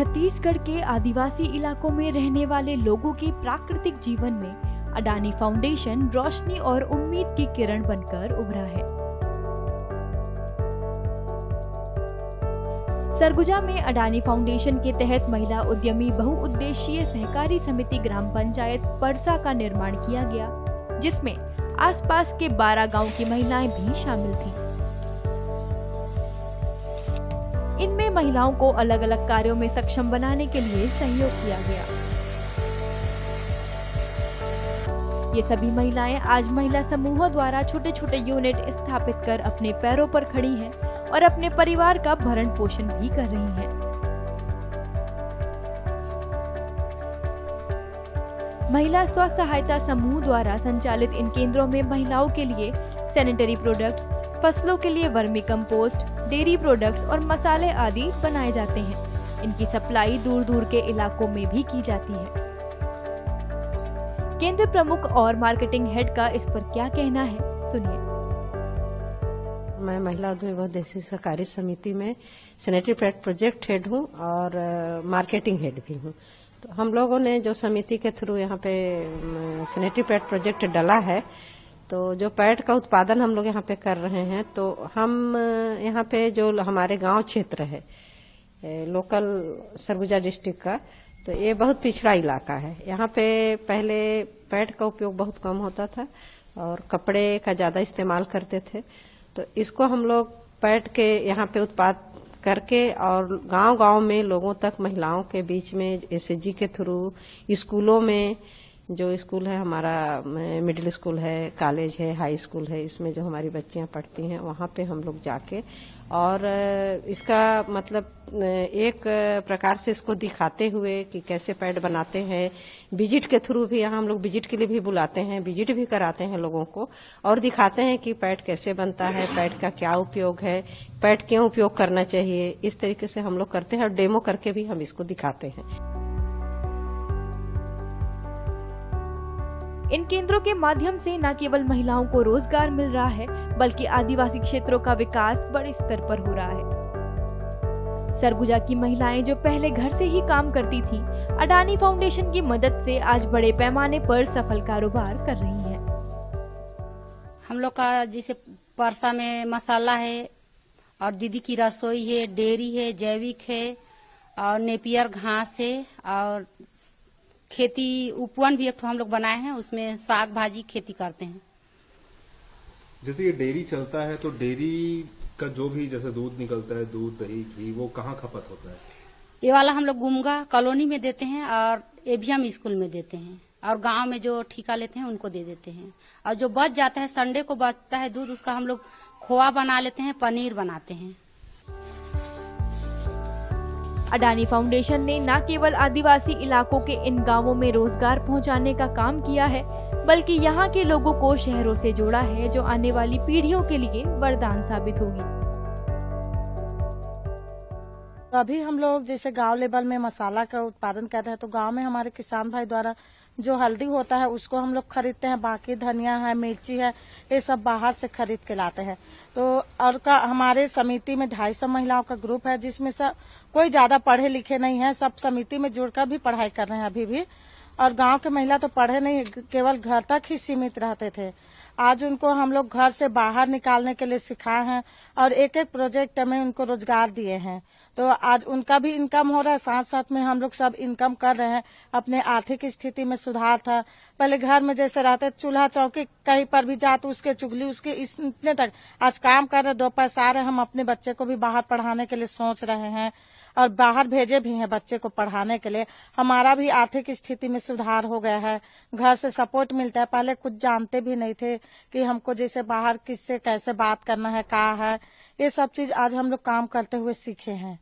छत्तीसगढ़ के आदिवासी इलाकों में रहने वाले लोगों के प्राकृतिक जीवन में अडानी फाउंडेशन रोशनी और उम्मीद की किरण बनकर उभरा है। सरगुजा में अडानी फाउंडेशन के तहत महिला उद्यमी बहुउद्देशीय सहकारी समिति ग्राम पंचायत परसा का निर्माण किया गया, जिसमें आसपास के 12 गांव की महिलाएं भी शामिल थीं। इनमें महिलाओं को अलग अलग कार्यों में सक्षम बनाने के लिए सहयोग किया गया। ये सभी महिलाएं आज महिला समूहों द्वारा छोटे छोटे यूनिट स्थापित कर अपने पैरों पर खड़ी हैं और अपने परिवार का भरण पोषण भी कर रही हैं। महिला स्व सहायता समूह द्वारा संचालित इन केंद्रों में महिलाओं के लिए सैनिटरी प्रोडक्ट्स, फसलों के लिए वर्मी कंपोस्ट, डेयरी प्रोडक्ट्स और मसाले आदि बनाए जाते हैं। इनकी सप्लाई दूर दूर के इलाकों में भी की जाती है। केंद्र प्रमुख और मार्केटिंग हेड का इस पर क्या कहना है, सुनिए। मैं महिला उद्यमी बहुउद्देशीय सहकारी समिति में सैनिटरी पैड प्रोजेक्ट हेड हूँ और मार्केटिंग हेड भी हूँ। तो हम लोगों ने जो समिति के थ्रू यहाँ पे सैनिटरी पैड प्रोजेक्ट डाला है, तो जो पैड का उत्पादन हम लोग यहाँ पे कर रहे हैं, तो हम यहाँ पे जो हमारे गांव क्षेत्र है लोकल सरगुजा डिस्ट्रिक्ट का, तो ये बहुत पिछड़ा इलाका है। यहाँ पे पहले पैड का उपयोग बहुत कम होता था और कपड़े का ज्यादा इस्तेमाल करते थे। तो इसको हम लोग पैड के यहाँ पे उत्पाद करके और गांव-गांव में लोगों तक, महिलाओं के बीच में एसएचजी के थ्रू, स्कूलों में, जो स्कूल है हमारा मिडिल स्कूल है, कॉलेज है, हाई स्कूल है, इसमें जो हमारी बच्चियां पढ़ती हैं वहां पे हम लोग जाके और इसका मतलब एक प्रकार से इसको दिखाते हुए कि कैसे पैड बनाते हैं। विजिट के थ्रू भी यहाँ हम लोग विजिट के लिए भी बुलाते हैं, विजिट भी कराते हैं लोगों को और दिखाते हैं कि पैड कैसे बनता है, पैड का क्या उपयोग है, पैड क्यों उपयोग करना चाहिए। इस तरीके से हम लोग करते हैं और डेमो करके भी हम इसको दिखाते हैं। इन केंद्रों के माध्यम से न केवल महिलाओं को रोजगार मिल रहा है, बल्कि आदिवासी क्षेत्रों का विकास बड़े स्तर पर हो रहा है। सरगुजा की महिलाएं जो पहले घर से ही काम करती थीं, अडानी फाउंडेशन की मदद से आज बड़े पैमाने पर सफल कारोबार कर रही हैं। हम लोग का जैसे परसा में मसाला है और दीदी की रसोई है, डेयरी है, जैविक है और नेपियर घास है और खेती उपवन भी एक तो हम लोग बनाए हैं, उसमें साग भाजी खेती करते हैं। जैसे ये डेयरी चलता है, तो डेयरी का जो भी जैसे दूध निकलता है, दूध, दही, घी, वो कहाँ खपत होता है? ये वाला हम लोग गुमगा कॉलोनी में देते हैं और एवीएम स्कूल में देते हैं और गांव में जो ठेका लेते हैं उनको दे देते हैं। और जो बच जाता है, संडे को बचता है दूध, उसका हम लोग खोआ बना लेते हैं, पनीर बनाते हैं। अडानी फाउंडेशन ने न केवल आदिवासी इलाकों के इन गांवों में रोजगार पहुंचाने का काम किया है, बल्कि यहां के लोगों को शहरों से जोड़ा है, जो आने वाली पीढ़ियों के लिए वरदान साबित होगी। तो अभी हम लोग जैसे गांव लेवल में मसाला का उत्पादन कर रहे हैं, तो गांव में हमारे किसान भाई द्वारा जो हल्दी होता है उसको हम लोग खरीदते हैं, बाकी धनिया है, मिर्ची है, ये सब बाहर से खरीद के लाते हैं। तो और हमारे समिति में 250 महिलाओं का ग्रुप है, जिसमें से कोई ज्यादा पढ़े लिखे नहीं है, सब समिति में जुड़कर भी पढ़ाई कर रहे हैं अभी भी। और गांव के महिला तो पढ़े नहीं, केवल घर तक ही सीमित रहते थे। आज उनको हम लोग घर से बाहर निकालने के लिए सिखाए हैं और एक एक प्रोजेक्ट में उनको रोजगार दिए हैं। तो आज उनका भी इनकम हो रहा है, साथ साथ में हम लोग सब इनकम कर रहे हैं। अपने आर्थिक स्थिति में सुधार था। पहले घर में जैसे रहते, चूल्हा चौकी कहीं पर भी जाते, उसके चुगली, उसके इतने तक आज काम कर रहे, 2 पैसा आ रहे। हम अपने बच्चे को भी बाहर पढ़ाने के लिए सोच रहे हैं और बाहर भेजे भी हैं बच्चे को पढ़ाने के लिए। हमारा भी आर्थिक स्थिति में सुधार हो गया है, घर से सपोर्ट मिलता है। पहले कुछ जानते भी नहीं थे कि हमको जैसे बाहर किससे कैसे बात करना है, क्या है, ये सब चीज आज हम लोग काम करते हुए सीखे हैं।